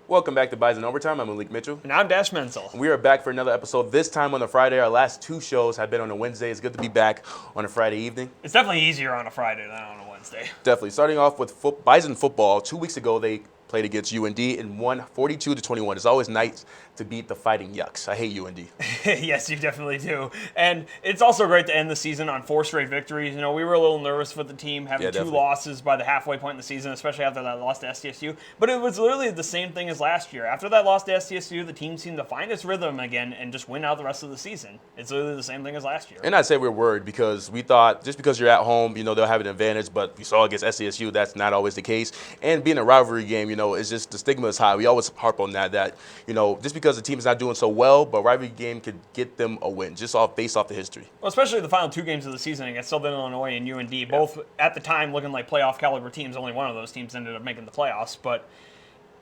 Welcome back to Bison Overtime. I'm Malik Mitchell. And I'm Dash Mentzel. We are back for another episode, this time on a Friday. Our last two shows have been on a Wednesday. It's good to be back on a Friday evening. It's definitely easier on a Friday than on a Wednesday. Definitely. Starting off with Bison football, 2 weeks ago they played against UND and won 42-21. It's always nice to beat the Fighting Yucks. I hate UND. Yes, you definitely do. And it's also great to end the season on 4 straight victories. You know, we were a little nervous with the team having 2 losses by the halfway point in the season, especially after that loss to SDSU. But it was literally the same thing as last year. After that loss to SDSU, the team seemed to find its rhythm again and just win out the rest of the season. It's literally the same thing as last year. And I'd say we're worried because we thought just because you're at home, you know, they'll have an advantage. But we saw against SDSU, that's not always the case. And being a rivalry game, you know, it's just the stigma is high. We always harp on that, you know, just because the team is not doing so well, but rivalry game could get them a win just based off the history. Well, especially the final 2 games of the season against Southern Illinois and UND, both at the time looking like playoff caliber teams. Only one of those teams ended up making the playoffs, but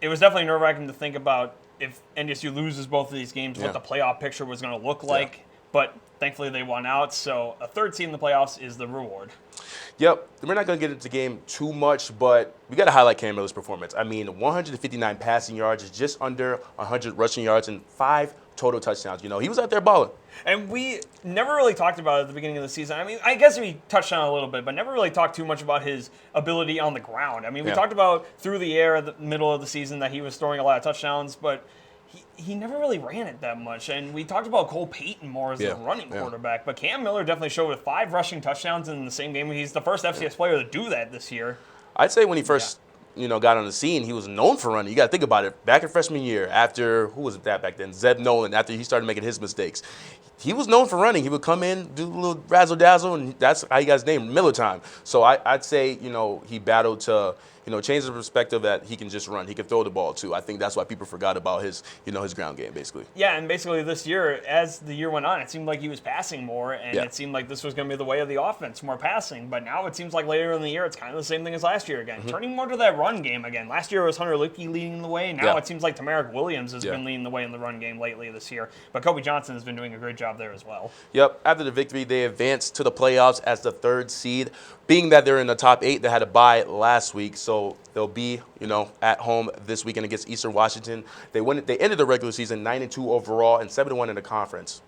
it was definitely nerve-wracking to think about if NDSU loses both of these games, what the playoff picture was going to look like. Yeah. But thankfully they won out, so a 3rd seed in the playoffs is the reward. Yep, we're not going to get into the game too much, but we got to highlight Cam Miller's performance. I mean, 159 passing yards, just under 100 rushing yards, and 5 total touchdowns. You know, he was out there balling. And we never really talked about it at the beginning of the season. I mean, I guess we touched on it a little bit, but never really talked too much about his ability on the ground. I mean, we talked about through the air at the middle of the season that he was throwing a lot of touchdowns, but he never really ran it that much. And we talked about Cole Payton more as the running quarterback, but Cam Miller definitely showed 5 rushing touchdowns in the same game. He's the first FCS player to do that this year. I'd say when he first got on the scene, he was known for running. You got to think about it. Back in freshman year, after, who was that back then? Zeb Nolan, after he started making his mistakes. He was known for running. He would come in, do a little razzle-dazzle, and that's how he got his name, Miller Time. So I'd say, he battled to, change the perspective that he can just run. He can throw the ball, too. I think that's why people forgot about his, his ground game, basically. Yeah, and basically this year, as the year went on, it seemed like he was passing more, and it seemed like this was going to be the way of the offense, more passing. But now it seems like later in the year, it's kind of the same thing as last year again. Turning more to that run game again. Last year it was Hunter Lipke leading the way. Now it seems like Tamarick Williams has been leading the way in the run game lately this year. But Kobe Johnson has been doing a great job there as well. Yep. After the victory, they advanced to the playoffs as the 3rd seed. Being that they're in the top 8, they had a bye last week, so they'll be, at home this weekend against Eastern Washington. They ended the regular season 9-2 overall and 7-1 in the conference.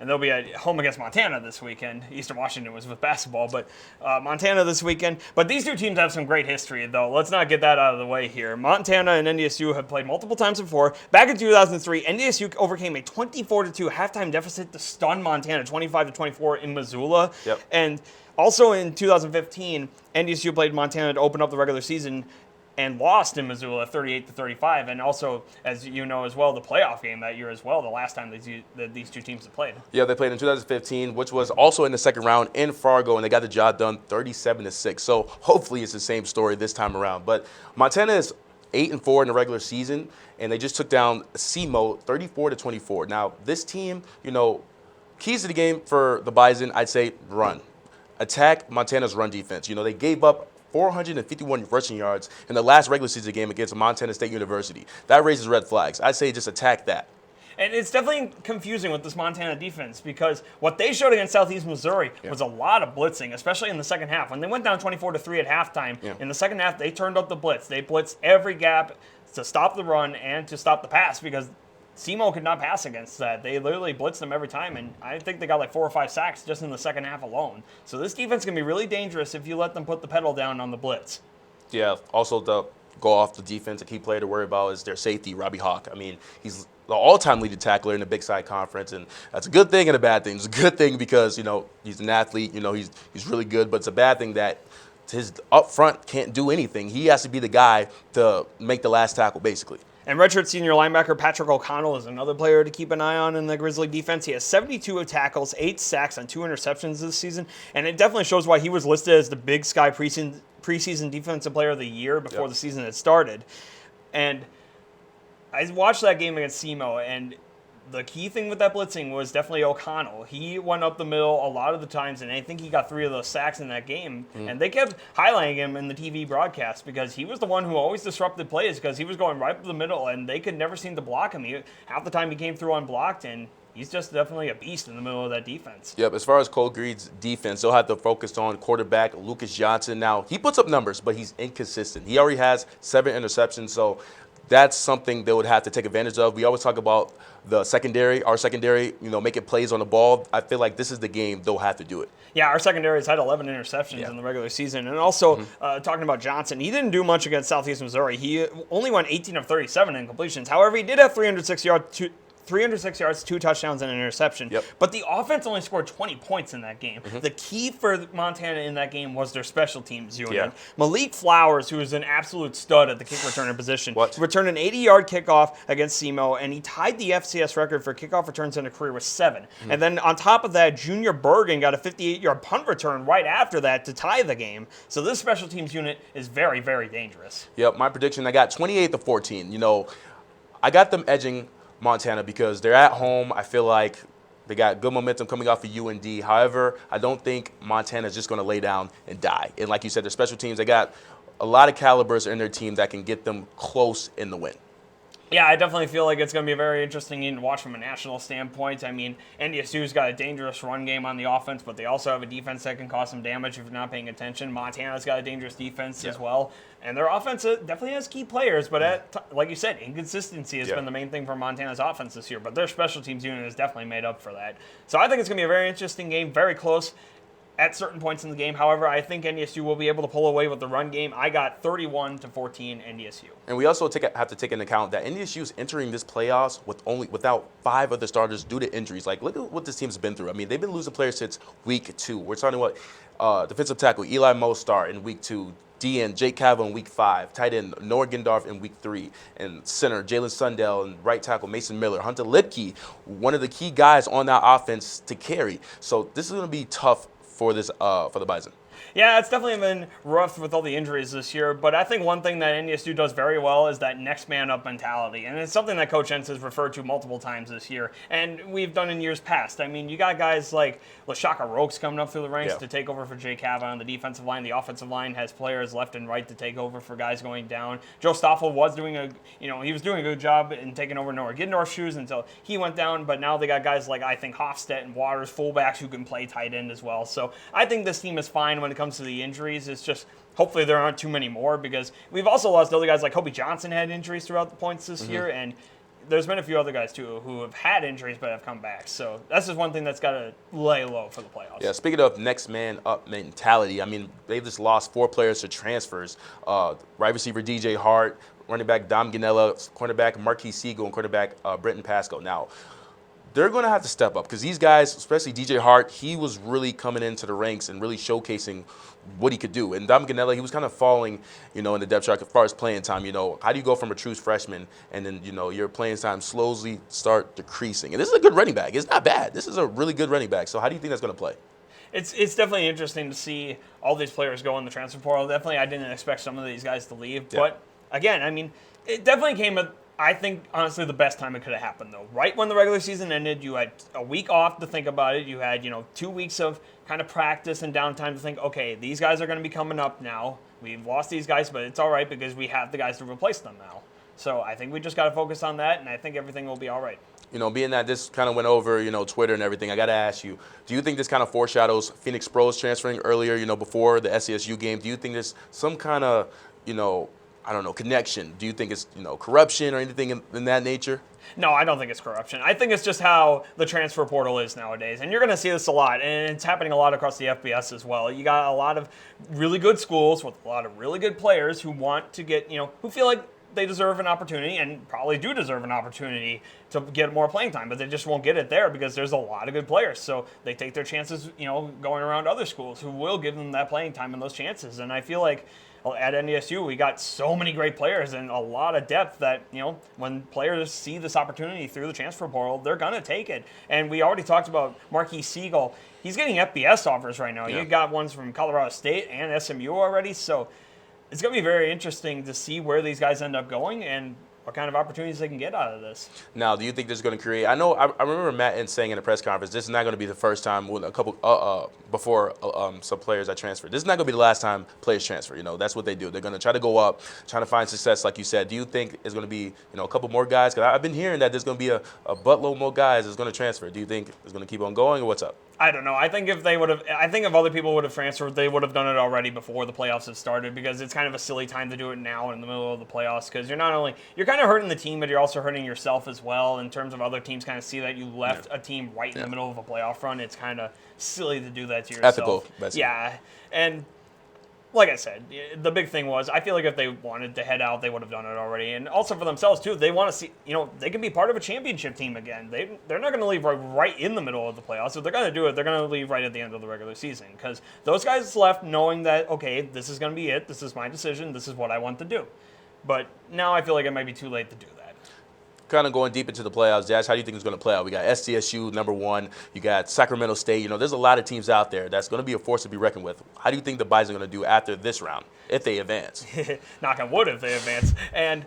And they'll be at home against Montana this weekend. Eastern Washington was with basketball, but Montana this weekend. But these 2 teams have some great history, though. Let's not get that out of the way here. Montana and NDSU have played multiple times before. Back in 2003, NDSU overcame a 24-2 halftime deficit to stun Montana 25-24 in Missoula. Yep. And also in 2015, NDSU played Montana to open up the regular season and lost in Missoula 38-35. And also, as you know as well, the playoff game that year as well, the last time these 2 teams have played. Yeah, they played in 2015, which was also in the 2nd round in Fargo, and they got the job done 37-6. So hopefully it's the same story this time around. But Montana is 8-4 in the regular season, and they just took down SEMO 34-24. Now, this team, keys to the game for the Bison, I'd say run. Attack Montana's run defense. They gave up 451 rushing yards in the last regular season game against Montana State University. That raises red flags. I'd say just attack that. And it's definitely confusing with this Montana defense because what they showed against Southeast Missouri was a lot of blitzing, especially in the second half. When they went down 24-3 at halftime, in the second half, they turned up the blitz. They blitzed every gap to stop the run and to stop the pass because SEMO could not pass against that. They literally blitzed them every time, and I think they got like 4 or 5 sacks just in the second half alone. So this defense can be really dangerous if you let them put the pedal down on the blitz. Yeah, also to go off the defense, a key player to worry about is their safety, Robbie Hawk. I mean, he's the all-time leading tackler in the Big Sky Conference, and that's a good thing and a bad thing. It's a good thing because, he's an athlete, he's really good, but it's a bad thing that his up front can't do anything. He has to be the guy to make the last tackle, basically. And redshirt senior linebacker Patrick O'Connell is another player to keep an eye on in the Grizzly defense. He has 72 tackles, 8 sacks, and 2 interceptions this season. And it definitely shows why he was listed as the Big Sky preseason defensive player of the year before the season had started. And I watched that game against SEMO, and the key thing with that blitzing was definitely O'Connell. He went up the middle a lot of the times, and I think he got 3 of those sacks in that game. And they kept highlighting him in the TV broadcast because he was the one who always disrupted plays because he was going right up the middle, and they could never seem to block him. Half the time he came through unblocked, and he's just definitely a beast in the middle of that defense. Yep, as far as Cole Greed's defense, they'll have to focus on quarterback Lucas Johnson. Now, he puts up numbers, but he's inconsistent. He already has 7 interceptions, so that's something they would have to take advantage of. We always talk about the secondary, our secondary, making plays on the ball. I feel like this is the game they'll have to do it. Yeah, our secondary has had 11 interceptions in the regular season. And also, talking about Johnson, he didn't do much against Southeast Missouri. He only went 18 of 37 in completions. However, he did have 306 yards, 2 touchdowns, and an interception. Yep. But the offense only scored 20 points in that game. The key for Montana in that game was their special teams unit. Yeah. Malik Flowers, who is an absolute stud at the kick returner position, What? returned an 80-yard kickoff against SEMO, and he tied the FCS record for kickoff returns in a career with 7. And then on top of that, Junior Bergen got a 58-yard punt return right after that to tie the game. So this special teams unit is very, very dangerous. Yep, my prediction, I got 28-14. I got them edging Montana because they're at home. I feel like they got good momentum coming off of UND. However, I don't think Montana is just going to lay down and die. And like you said, their special teams, they got a lot of calibers in their team that can get them close in the win. Yeah, I definitely feel like it's going to be a very interesting game to watch from a national standpoint. I mean, NDSU's got a dangerous run game on the offense, but they also have a defense that can cause some damage if you're not paying attention. Montana's got a dangerous defense as well. And their offense definitely has key players, but like you said, inconsistency has been the main thing for Montana's offense this year. But their special teams unit has definitely made up for that. So I think it's going to be a very interesting game, very close at certain points in the game. However, I think NDSU will be able to pull away with the run game. I got 31-14 NDSU. And we also have to take into account that NDSU is entering this playoffs without 5 of the starters due to injuries. Like, look at what this team's been through. I mean, they've been losing players since week 2. We're talking about defensive tackle Eli Mostar in week 2. DN Jake Cavo in week 5, tight end Noah Gendorf in week 3, and center Jalen Sundell, and right tackle Mason Miller. Hunter Lipke, one of the key guys on that offense to carry. So this is going to be tough for the Bison. Yeah, it's definitely been rough with all the injuries this year, but I think one thing that NDSU does very well is that next man up mentality, and it's something that Coach Entz has referred to multiple times this year, and we've done in years past. I mean, you got guys like LaShaka Rokes coming up through the ranks to take over for Jay Cava on the defensive line. The offensive line has players left and right to take over for guys going down. Joe Stoffel was doing a good job in taking over Noah Gindorf's shoes until he went down, but now they got guys like, I think, Hofstedt and Waters, fullbacks who can play tight end as well. So I think this team is fine when it comes to the injuries. It's just hopefully there aren't too many more, because we've also lost other guys like Kobe Johnson had injuries throughout the points this year, and there's been a few other guys too who have had injuries but have come back. So that's just one thing that's got to lay low for the playoffs. Yeah, speaking of next man up mentality, I mean, they've just lost 4 players to transfers. Right receiver DJ Hart, running back Dom Ganella, cornerback Marquis Siegel, and quarterback Brenton Pasco. Now, they're going to have to step up because these guys, especially DJ Hart, he was really coming into the ranks and really showcasing what he could do. And Dom Ganella, he was kind of falling, in the depth chart as far as playing time. How do you go from a true freshman and then, your playing time slowly start decreasing? And this is a good running back. It's not bad. This is a really good running back. So how do you think that's going to play? It's definitely interesting to see all these players go in the transfer portal. Definitely, I didn't expect some of these guys to leave. Yeah. But, again, I mean, it definitely came at, I think, honestly, the best time it could have happened, though. Right when the regular season ended, you had a week off to think about it. You had, 2 weeks of kind of practice and downtime to think, okay, these guys are going to be coming up now. We've lost these guys, but it's all right because we have the guys to replace them now. So I think we just got to focus on that, and I think everything will be all right. Being that this kind of went over, Twitter and everything, I got to ask you, do you think this kind of foreshadows Phoenix Pros transferring earlier, before the SCSU game? Do you think there's some kind of, I don't know, connection? Do you think it's, corruption or anything in that nature? No, I don't think it's corruption. I think it's just how the transfer portal is nowadays. And you're going to see this a lot, and it's happening a lot across the FBS as well. You got a lot of really good schools with a lot of really good players who want to get, who feel like they deserve an opportunity and probably do deserve an opportunity to get more playing time, but they just won't get it there because there's a lot of good players. So they take their chances, going around other schools who will give them that playing time and those chances. And I feel like at NDSU, we got so many great players and a lot of depth that, when players see this opportunity through the transfer portal, they're going to take it. And we already talked about Marquis Siegel. He's getting FBS offers right now. Yeah. You got ones from Colorado State and SMU already. So it's going to be very interesting to see where these guys end up going and what kind of opportunities they can get out of this. Now, do you think this is going to create? I remember Matt Entz saying in a press conference, this is not going to be the first time when a couple before some players that transfer. This is not going to be the last time players transfer. That's what they do. They're going to try to go up, trying to find success, like you said. Do you think it's going to be a couple more guys? Because I've been hearing that there's going to be a buttload more guys that's going to transfer. Do you think it's going to keep on going, or what's up? I don't know. I think if other people would have transferred, they would have done it already before the playoffs have started, because it's kind of a silly time to do it now in the middle of the playoffs, because you're kind of hurting the team, but you're also hurting yourself as well in terms of other teams kind of see that you left a team right in the middle of a playoff run. It's kind of silly to do that to yourself. Ethical, basically. Yeah. And like I said, the big thing was, I feel like if they wanted to head out, they would have done it already. And also for themselves, too, they want to see, they can be part of a championship team again. They're not going to leave right in the middle of the playoffs. If they're going to do it, they're going to leave right at the end of the regular season. Because those guys left knowing that, okay, this is going to be it. This is my decision. This is what I want to do. But now I feel like it might be too late to do that. Kind of going deep into the playoffs, Josh, how do you think it's going to play out? We got SDSU, number 1. You got Sacramento State. There's a lot of teams out there that's going to be a force to be reckoned with. How do you think the Bison are going to do after this round, if they advance? Knock on wood if they advance. And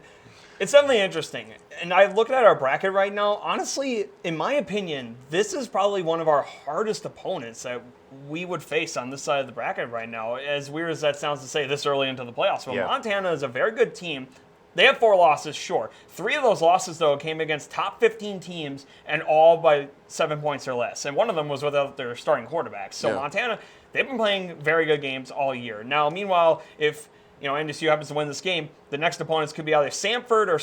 it's definitely interesting. And I look at our bracket right now. Honestly, in my opinion, this is probably one of our hardest opponents that we would face on this side of the bracket right now. As weird as that sounds to say this early into the playoffs. But Montana is a very good team. They have 4 losses, sure. 3 of those losses, though, came against top 15 teams, and all by 7 points or less. And one of them was without their starting quarterback. So Montana, they've been playing very good games all year. Now, meanwhile, if NDSU happens to win this game, the next opponents could be either Sanford or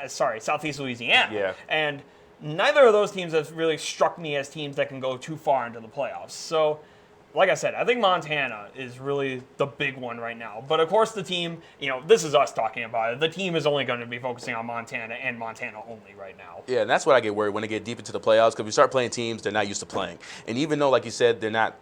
Southeast Louisiana. Yeah. And neither of those teams have really struck me as teams that can go too far into the playoffs. So, like I said, I think Montana is really the big one right now. But, of course, the team, this is us talking about it. The team is only going to be focusing on Montana and Montana only right now. Yeah, and that's what I get worried when they get deep into the playoffs, because we start playing teams they're not used to playing. And even though, like you said, they're not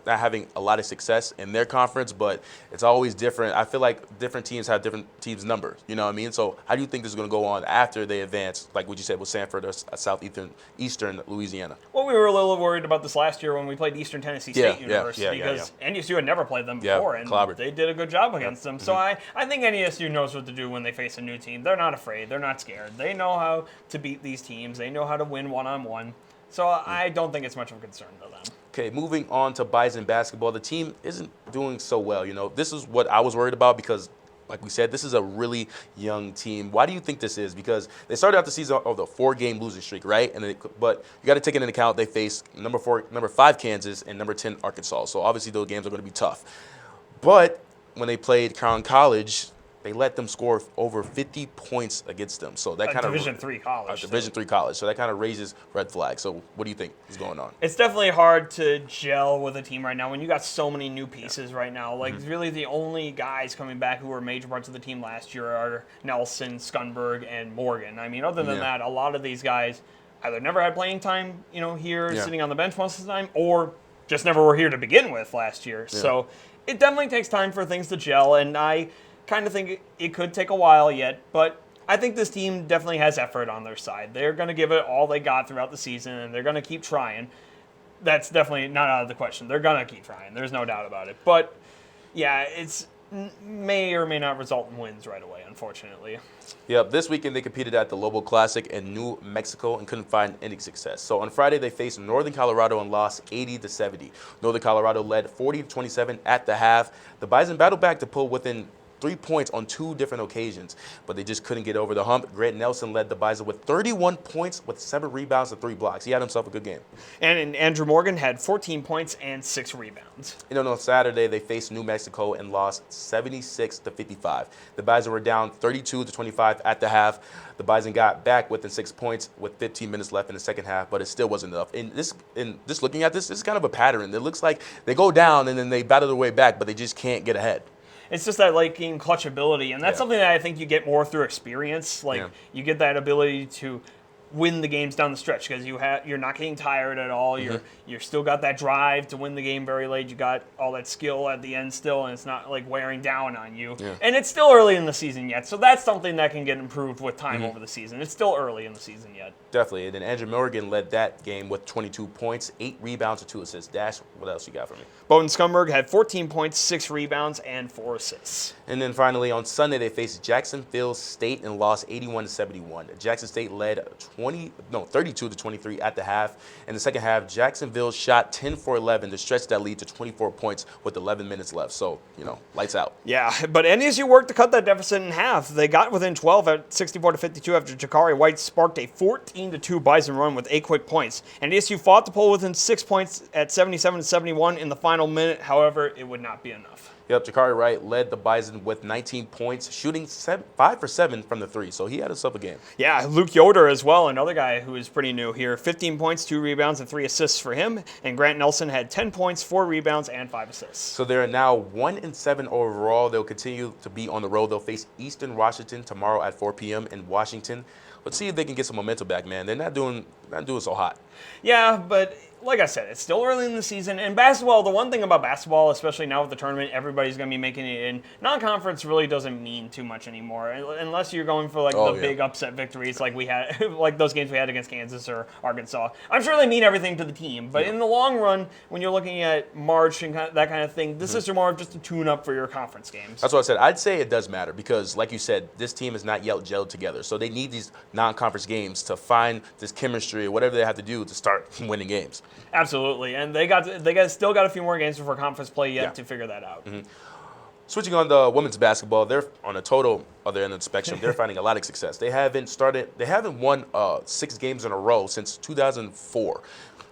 having a lot of success in their conference, but it's always different. I feel like different teams have different teams' numbers. You know what I mean? So how do you think this is going to go on after they advance, like what you said with Sanford or Southeastern Louisiana? Well, we were a little worried about this last year when we played Eastern Tennessee State University, because NDSU had never played them before, and they did a good job against them. So I think NDSU knows what to do when they face a new team. They're not afraid. They're not scared. They know how to beat these teams. They know how to win one-on-one. So I don't think it's much of a concern to them. Okay, moving on to Bison basketball. The team isn't doing so well. This is what I was worried about, because like we said, this is a really young team. Why do you think this is? Because they started out the season of the 4-game losing streak, right? But you got to take it into account. They face number 5 Kansas and number 10 Arkansas. So obviously those games are going to be tough. But when they played Crown College, they let them score over 50 points against them. So that kind of Division III college. Division III college. So that kind of raises red flags. So what do you think is going on? It's definitely hard to gel with a team right now when you got so many new pieces right now. Like really the only guys coming back who were major parts of the team last year are Nelson, Skunberg, and Morgan. I mean, other than that, a lot of these guys either never had playing time, here sitting on the bench most of the time, or just never were here to begin with last year. Yeah. So it definitely takes time for things to gel, and I kind of think it could take a while yet, but I think this team definitely has effort on their side. They're going to give it all they got throughout the season, and they're going to keep trying. That's definitely not out of the question. They're going to keep trying. There's no doubt about it. But, yeah, it's may or may not result in wins right away, unfortunately. Yep, this weekend they competed at the Lobo Classic in New Mexico and couldn't find any success. So on Friday they faced Northern Colorado and lost 80-70. Northern Colorado led 40-27 at the half. The Bison battled back to pull within 3 points on 2 different occasions, but they just couldn't get over the hump. Grant Nelson led the Bison with 31 points with 7 rebounds and 3 blocks. He had himself a good game. And Andrew Morgan had 14 points and 6 rebounds. On Saturday, they faced New Mexico and lost 76-55. The Bison were down 32-25 at the half. The Bison got back within 6 points with 15 minutes left in the second half, but it still wasn't enough. And just looking at this is kind of a pattern. It looks like they go down and then they battle their way back, but they just can't get ahead. It's just that late game clutch ability, and that's something that I think you get more through experience. You get that ability to win the games down the stretch because you're not getting tired at all. You're still got that drive to win the game very late. You got all that skill at the end still, and it's not like wearing down on you. Yeah. And it's still early in the season yet, so that's something that can get improved with time over the season. It's still early in the season yet. Definitely. And then Andrew Morgan led that game with 22 points, 8 rebounds, and 2 assists. Dash, what else you got for me? Bowden Skunberg had 14 points, 6 rebounds, and 4 assists. And then finally on Sunday they faced Jacksonville State and lost 81-71. Jackson State led 32-23 at the half. In the second half, Jacksonville shot 10 for 11 to stretch that lead to 24 points with 11 minutes left. So, lights out. Yeah, but NDSU worked to cut that deficit in half. They got within 12 at 64-52 after Jakari White sparked a 14-2 Bison run with 8 quick points. NDSU fought to pull within 6 points at 77-71 in the final minute. However, it would not be enough. Yep, Jakari Wright led the Bison with 19 points, shooting 5 for 7 from the 3, so he had himself a game. Yeah, Luke Yoder as well, another guy who is pretty new here. 15 points, 2 rebounds, and 3 assists for him. And Grant Nelson had 10 points, 4 rebounds, and 5 assists. So they're now 1-7 overall. They'll continue to be on the road. They'll face Eastern Washington tomorrow at 4 p.m. in Washington. Let's see if they can get some momentum back, man. They're not doing so hot. Yeah, but like I said, it's still early in the season. And basketball, the one thing about basketball, especially now with the tournament, everybody's going to be making it in. Non-conference really doesn't mean too much anymore, unless you're going for big upset victories like we had, like those games we had against Kansas or Arkansas. I'm sure they mean everything to the team, but in the long run, when you're looking at March and that kind of thing, this is more of just a tune-up for your conference games. That's what I said. I'd say it does matter because, like you said, this team is not yet gelled together. So they need these non-conference games to find this chemistry or whatever they have to do to start winning games. Absolutely, and they still got a few more games before conference play yet to figure that out. Switching on to women's basketball, they're on a total other end of the spectrum. They're finding a lot of success. They haven't won 6 games in a row since 2004.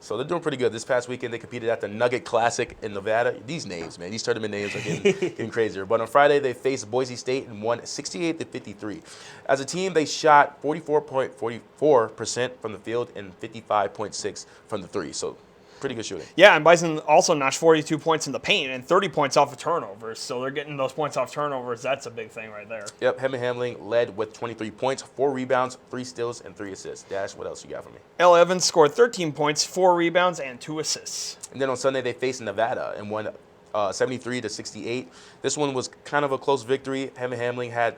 So they're doing pretty good. This past weekend, they competed at the Nugget Classic in Nevada. These names, man, these tournament names are getting crazier. But on Friday, they faced Boise State and won 68-53. As a team, they shot 44.44% from the field and 55.6% from the 3. So pretty good shooting. Yeah, and Bison also notched 42 points in the paint and 30 points off of turnovers. So they're getting those points off turnovers. That's a big thing right there. Yep, Hemming Hamling led with 23 points, 4 rebounds, 3 steals, and 3 assists. Dash, what else you got for me? Elle Evans scored 13 points, 4 rebounds, and 2 assists. And then on Sunday, they faced Nevada and won 73-68. This one was kind of a close victory. Hemming Hamling had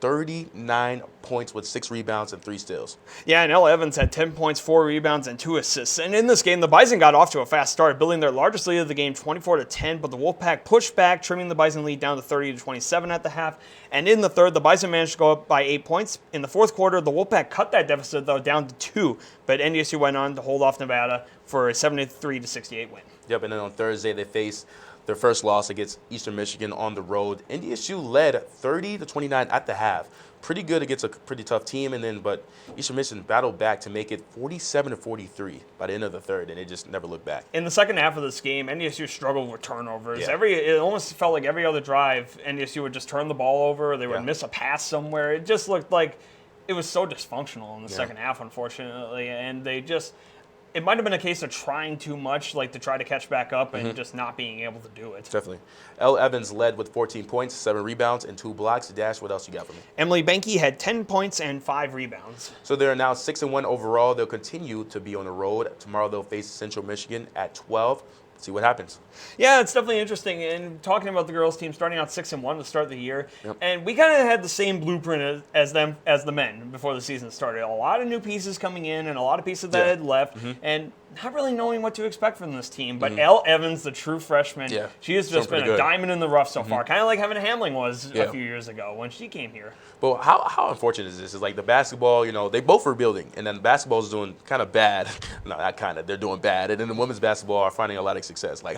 39 points with 6 rebounds and 3 steals. Yeah, and Elle Evans had 10 points, 4 rebounds, and 2 assists. And in this game, the Bison got off to a fast start, building their largest lead of the game, 24-10, but the Wolfpack pushed back, trimming the Bison lead down to 30-27 at the half. And in the third, the Bison managed to go up by 8 points. In the fourth quarter, the Wolfpack cut that deficit, though, down to 2, but NDSU went on to hold off Nevada for a 73-68 win. Yep, and then on Thursday, they faced their first loss against Eastern Michigan on the road. NDSU led 30-29 at the half. Pretty good against a pretty tough team, but Eastern Michigan battled back to make it 47-43 by the end of the third, and it just never looked back. In the second half of this game, NDSU struggled with turnovers. Yeah. It almost felt like every other drive, NDSU would just turn the ball over, or they would miss a pass somewhere. It just looked like it was so dysfunctional in the second half, unfortunately, and it might have been a case of trying too much, like to try to catch back up and just not being able to do it. Definitely. Elle Evans led with 14 points, 7 rebounds, and 2 blocks. Dash, what else you got for me? Emily Benke had 10 points and 5 rebounds. So they're now 6-1 overall. They'll continue to be on the road. Tomorrow they'll face Central Michigan at 12. See what happens. Yeah, it's definitely interesting. And talking about the girls' team starting out 6-1 to start the year, and we kind of had the same blueprint as the men before the season started. A lot of new pieces coming in, and a lot of pieces that had left, and not really knowing what to expect from this team. But Elle Evans, the true freshman, she has just been a diamond in the rough so far, kind of like Hemming Hamling was a few years ago when she came here. But how unfortunate is this? It's like the basketball, they both were building, and then the basketball is doing kind of bad. No, not kind of. They're doing bad, and then the women's basketball are finding a lot of success. Like,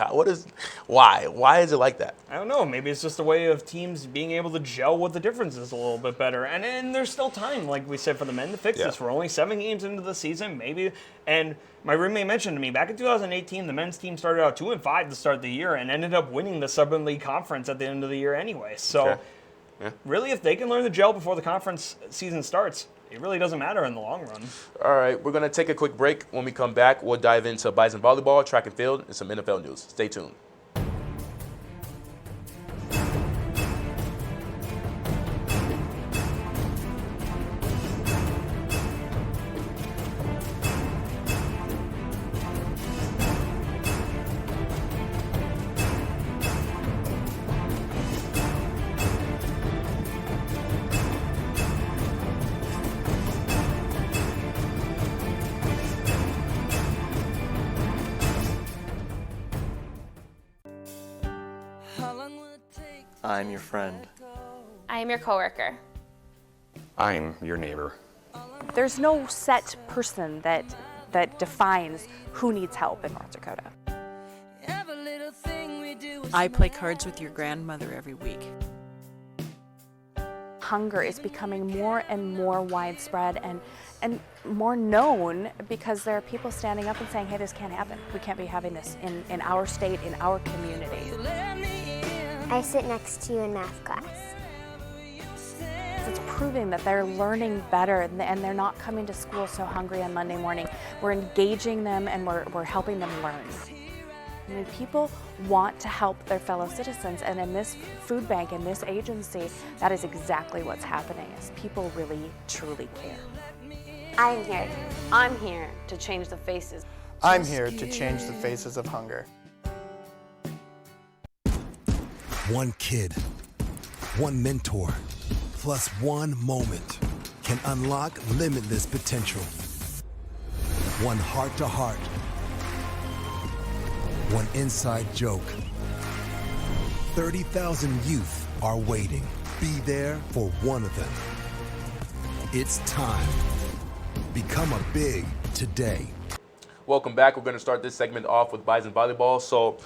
why? Why is it like that? I don't know. Maybe it's just a way of teams being able to gel with the differences a little bit better. And there's still time, like we said, for the men to fix this. We're only 7 games into the season, maybe. And my roommate mentioned to me, back in 2018, the men's team started out 2-5 to start the year and ended up winning the Southern League Conference at the end of the year anyway. So, really, if they can learn to gel before the conference season starts, it really doesn't matter in the long run. All right, we're going to take a quick break. When we come back, we'll dive into Bison volleyball, track and field, and some NFL news. Stay tuned. I'm your friend. I am your coworker. I'm your neighbor. there's no set person that defines who needs help in North Dakota. I play cards with your grandmother every week. Hunger is becoming more and more widespread and more known because there are people standing up and saying, hey, this can't happen. We can't be having this in our state, in our community. I sit next to you in math class. It's proving that they're learning better and they're not coming to school so hungry on Monday morning. We're engaging them and we're helping them learn. I mean, people want to help their fellow citizens, and in this food bank, in this agency, that is exactly what's happening, is people really, truly care. I'm here. I'm here to change the faces. I'm here to change the faces of hunger. One kid, one mentor, plus one moment can unlock limitless potential. One heart-to-heart, one inside joke. 30,000 youth are waiting. Be there for one of them. It's time. Become a big today. Welcome back. We're going to start this segment off with Bison volleyball. So,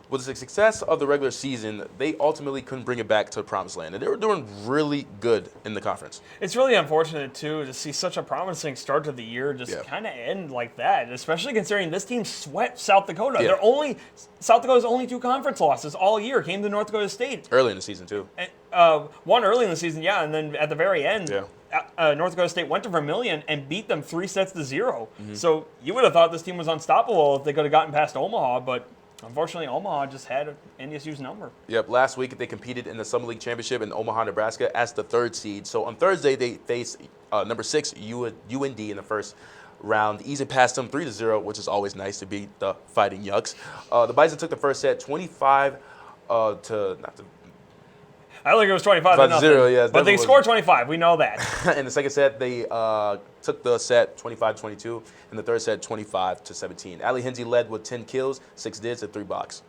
with the success of the regular season, they ultimately couldn't bring it back to the promised land, and they were doing really good in the conference. It's really unfortunate, too, to see such a promising start to the year just kind of end like that, especially considering this team swept South Dakota. Yeah. South Dakota's only 2 conference losses all year came to North Dakota State. Early in the season, too. And, one early in the season, and then at the very end, Yeah. North Dakota State went to Vermilion and beat them 3-0. Mm-hmm. So you would have thought this team was unstoppable if they could have gotten past Omaha, but unfortunately, Omaha just had NDSU's number. Yep, last week they competed in the Summer League Championship in Omaha, Nebraska as the 3rd seed. So on Thursday, they faced number 6 UND in the first round. Easy past them 3-0, which is always nice to beat the Fighting Yucks. The Bison took the first set 25 to I think it was 25-0. 0, yeah, but they scored 25. We know that. in the second set, they took the set 25-22. In the third set, 25-17. Ali Hinsey led with 10 kills, 6 digs, and 3 blocks.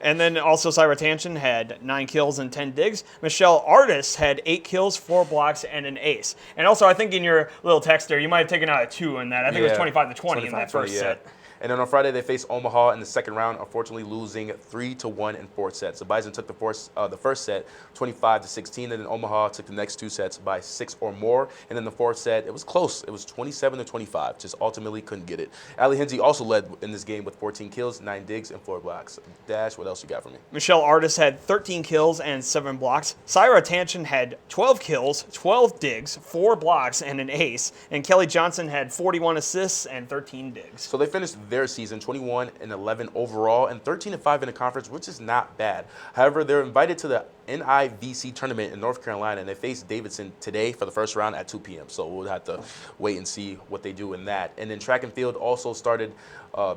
And then also Syra Tanchin had 9 kills and 10 digs. Michelle Artis had 8 kills, 4 blocks, and an ace. And also, I think in your little text there, you might have taken out a 2 in that. I think it was 25-20 in that first set. And then on Friday, they faced Omaha in the second round, unfortunately losing 3-1 in 4 sets. The Bison took the first set 25-16, and then Omaha took the next 2 sets by 6 or more. And then the fourth set, it was close. It was 27-25, just ultimately couldn't get it. Ali Hinsey also led in this game with 14 kills, 9 digs, and 4 blocks. Dash, what else you got for me? Michelle Artis had 13 kills and 7 blocks. Syra Tanchin had 12 kills, 12 digs, 4 blocks, and an ace. And Kelly Johnson had 41 assists and 13 digs. So they finished their season 21-11 overall and 13-5 in the conference, which is not bad. However, they're invited to the NIVC tournament in North Carolina, and they face Davidson today for the first round at 2 p.m. So we'll have to wait and see what they do in that. And then track and field also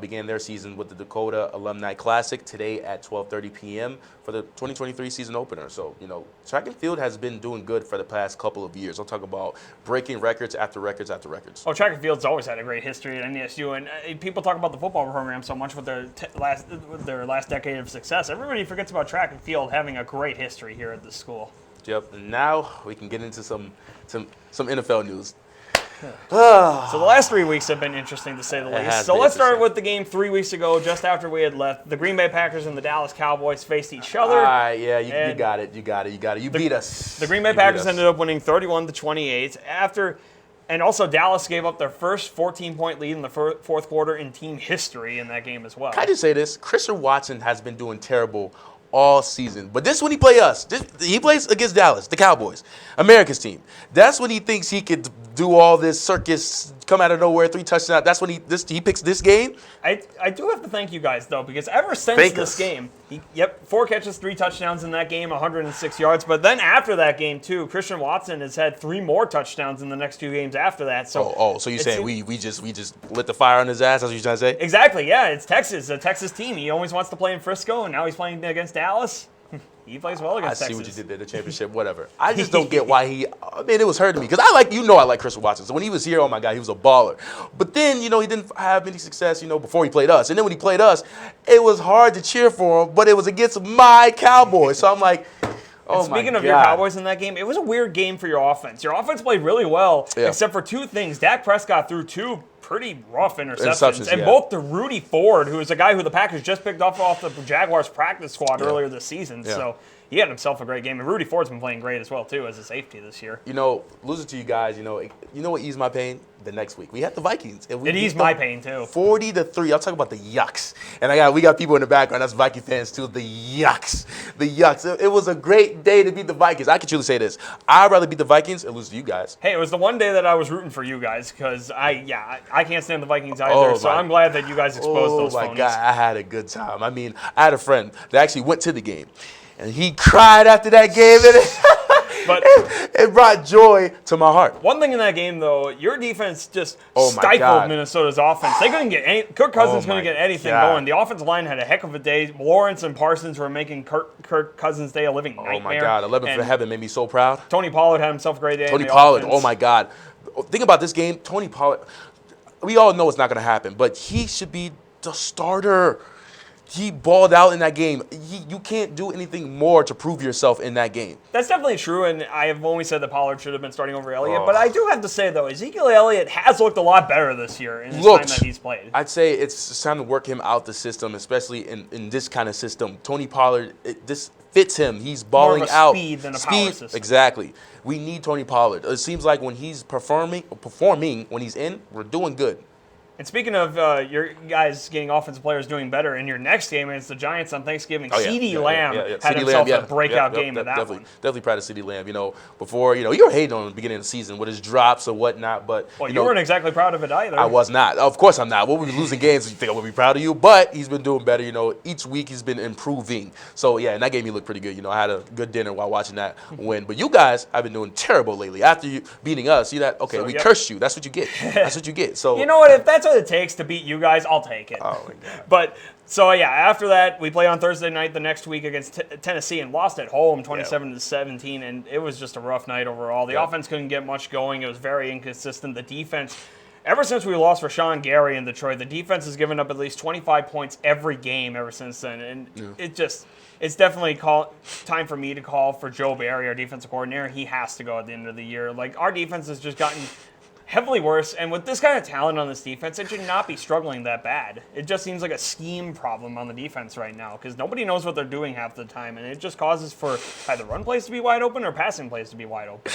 began their season with the Dakota Alumni Classic today at 12:30 p.m. for the 2023 season opener. So, track and field has been doing good for the past couple of years. I'll talk about breaking records after records after records. Oh, track and field's always had a great history at NDSU, and people talk about the football program so much with their last decade of success. Everybody forgets about track and field having a great history here at this school. Yep, and now we can get into some NFL news. So the last 3 weeks have been interesting to say the least. So let's start with the game 3 weeks ago, just after we had left. The Green Bay Packers and the Dallas Cowboys faced each other. All right, yeah, you got it. You beat us. The Green Bay Packers ended up winning 31-28 and also Dallas gave up their first 14-point lead in the fourth quarter in team history in that game as well. Can I just say this? Christian Watson has been doing terrible all season. But this when he play us. He plays against Dallas, the Cowboys, America's team. That's when he thinks he could do all this circus, come out of nowhere, 3 touchdowns. That's when he picks this game. I do have to thank you guys, though, because ever since this game, 4 catches, 3 touchdowns in that game, 106 yards. But then after that game, too, Christian Watson has had 3 more touchdowns in the next 2 games after that. So so you're saying we just lit the fire on his ass? That's what you're trying to say? Exactly, yeah. It's Texas, a Texas team. He always wants to play in Frisco, and now he's playing against Dallas. He plays well against Texas. I see what you did there, the championship, whatever. I just don't get why it was hurting me. Because I like Christian Watson. So when he was here, oh my God, he was a baller. But then, he didn't have any success, before he played us. And then when he played us, it was hard to cheer for him, but it was against my Cowboys. So I'm like, Oh, speaking my of your God. Cowboys in that game, it was a weird game for your offense. Your offense played really well, Yeah. except for two things. Dak Prescott threw two pretty rough interceptions. And yeah. both to Rudy Ford, who is a guy who the Packers just picked up off the Jaguars practice squad earlier this season. Yeah. So he had himself a great game. And Rudy Ford's been playing great as well, too, as a safety this year. You know, losing to you guys, you know what eased my pain? The next week. We had the Vikings. And we It beat eased them my pain, too. 40-3. I'll talk about the yucks. And we got people in the background. That's Viking fans, too. The yucks. The yucks. It was a great day to beat the Vikings. I can truly say this. I'd rather beat the Vikings and lose to you guys. Hey, it was the one day that I was rooting for you guys because I can't stand the Vikings either. Oh, so my- I'm glad that you guys exposed those Oh, my phonies. God. I had a good time. I mean, I had a friend that actually went to the game. And he cried after that game. But It brought joy to my heart. one thing in that game, though, your defense just Oh, my stifled God. Minnesota's offense. They couldn't get any. Kirk Cousins Oh, couldn't my get anything God. going. The offensive line had a heck of a day. Lawrence and Parsons were making Kirk Cousins' day a living nightmare. Oh, my God. 11 for And heaven made me so proud. Tony Pollard had himself a great day. Tony in the Pollard, offense. oh my God. Think about this game. Tony Pollard, we all know it's not going to happen, but he should be the starter. He balled out in that game. You can't do anything more to prove yourself in that game. That's definitely true, and I have always said that Pollard should have been starting over Elliott. Oh. But I do have to say, though, Ezekiel Elliott has looked a lot better this year in his time that he's played. I'd say it's time to work him out the system, especially in this kind of system. Tony Pollard, this fits him. He's balling More of a out. speed than a power system. Exactly. We need Tony Pollard. It seems like when he's performing, when he's in, we're doing good. And speaking of your guys getting offensive players doing better, in your next game against the Giants on Thanksgiving, CeeDee Lamb had CeeDee himself Lamb, a breakout game in that definitely, one. Definitely proud of CeeDee Lamb. Before, you were hating on him at the beginning of the season with his drops or whatnot, but Well, you weren't exactly proud of it either. I was not. Of course I'm not. When we were losing games, you think I would be proud of you, but he's been doing better. Each week he's been improving. So, yeah, and that game he looked pretty good. I had a good dinner while watching that win. But you guys have been doing terrible lately. After you beating us, we cursed you. That's what you get. That's what you get. So You know what? If that's what it takes to beat you guys, I'll take it. Oh, my God. But so yeah, after that, we play on Thursday night the next week against Tennessee and lost at home 27-17, and it was just a rough night overall. The offense couldn't get much going. It was very inconsistent. The defense, ever since we lost Rashawn Gary in Detroit, the defense has given up at least 25 points every game ever since then, and it's definitely time for me to call for Joe Barry, our defensive coordinator. He has to go at the end of the year. Like, our defense has just gotten heavily worse, and with this kind of talent on this defense, it should not be struggling that bad. It just seems like a scheme problem on the defense right now because nobody knows what they're doing half the time, and it just causes for either run plays to be wide open or passing plays to be wide open.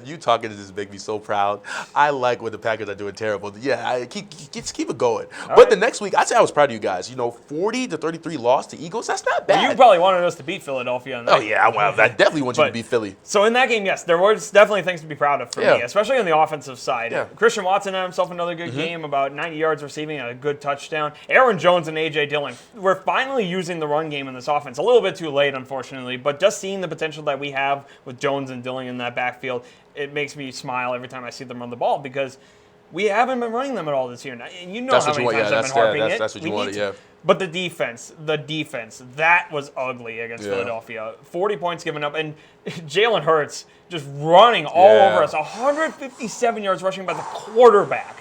You talking to this make me so proud. I like what the Packers are doing terrible. Yeah, keep it going. But the next week, I'd say I was proud of you guys. 40-33 loss to Eagles. That's not bad. You probably wanted us to beat Philadelphia. Oh, yeah. Well, I definitely want you to beat Philly. So in that game, yes, there was definitely things to be proud of for me, especially on the offensive side. Yeah. Christian Watson had himself another good game, about 90 yards receiving and a good touchdown. Aaron Jones and A.J. Dillon, we're finally using the run game in this offense. A little bit too late, unfortunately, but just seeing the potential that we have with Jones and Dillon in that backfield, it makes me smile every time I see them run the ball because we haven't been running them at all this year. And you know how many times I've been harping it. That's what you wanted, yeah. But the defense, that was ugly against Philadelphia. 40 points given up, and Jalen Hurts just running all over us. 157 yards rushing by the quarterback.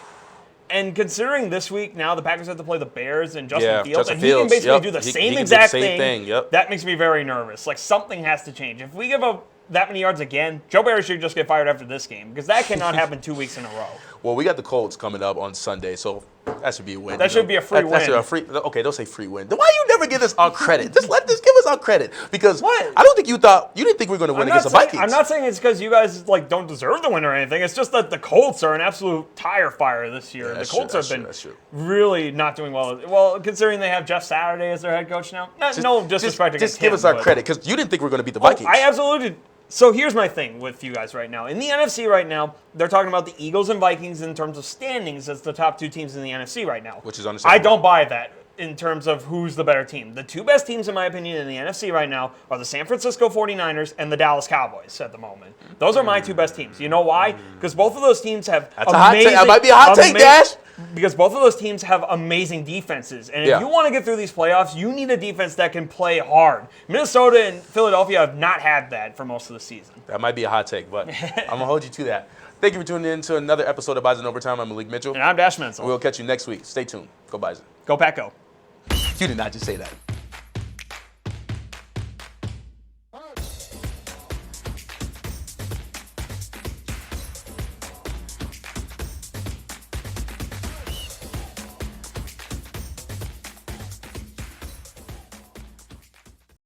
And considering this week now the Packers have to play the Bears and Justin Fields, and he can basically do the same exact thing, that makes me very nervous. Like, something has to change. If we give up that many yards again, Joe Barry should just get fired after this game because that cannot happen 2 weeks in a row. Well, we got the Colts coming up on Sunday, so that should be a win. That should be a free win. Okay, don't say free win. Then why you never give us our credit? Just give us our credit because What? I don't think you didn't think we were going to win against the Vikings. I'm not saying it's because you guys don't deserve the win or anything. It's just that the Colts are an absolute tire fire this year. The Colts have been really not doing well. Well, considering they have Jeff Saturday as their head coach now. No disrespect against him. Just give us our credit because you didn't think we were going to beat the Vikings. I absolutely did. So here's my thing with you guys right now. In the NFC right now, they're talking about the Eagles and Vikings in terms of standings as the top two teams in the NFC right now. Which is understandable. I don't buy that in terms of who's the better team. The two best teams, in my opinion, in the NFC right now are the San Francisco 49ers and the Dallas Cowboys at the moment. Those are my two best teams. You know why? Because both of those teams have amazing... That might be a hot take, Dash. Because both of those teams have amazing defenses. And if you want to get through these playoffs, you need a defense that can play hard. Minnesota and Philadelphia have not had that for most of the season. That might be a hot take, but I'm going to hold you to that. Thank you for tuning in to another episode of Bison Overtime. I'm Malik Mitchell. And I'm Dash Mentzel. We'll catch you next week. Stay tuned. Go Bison. Go Pack Go. You did not just say that.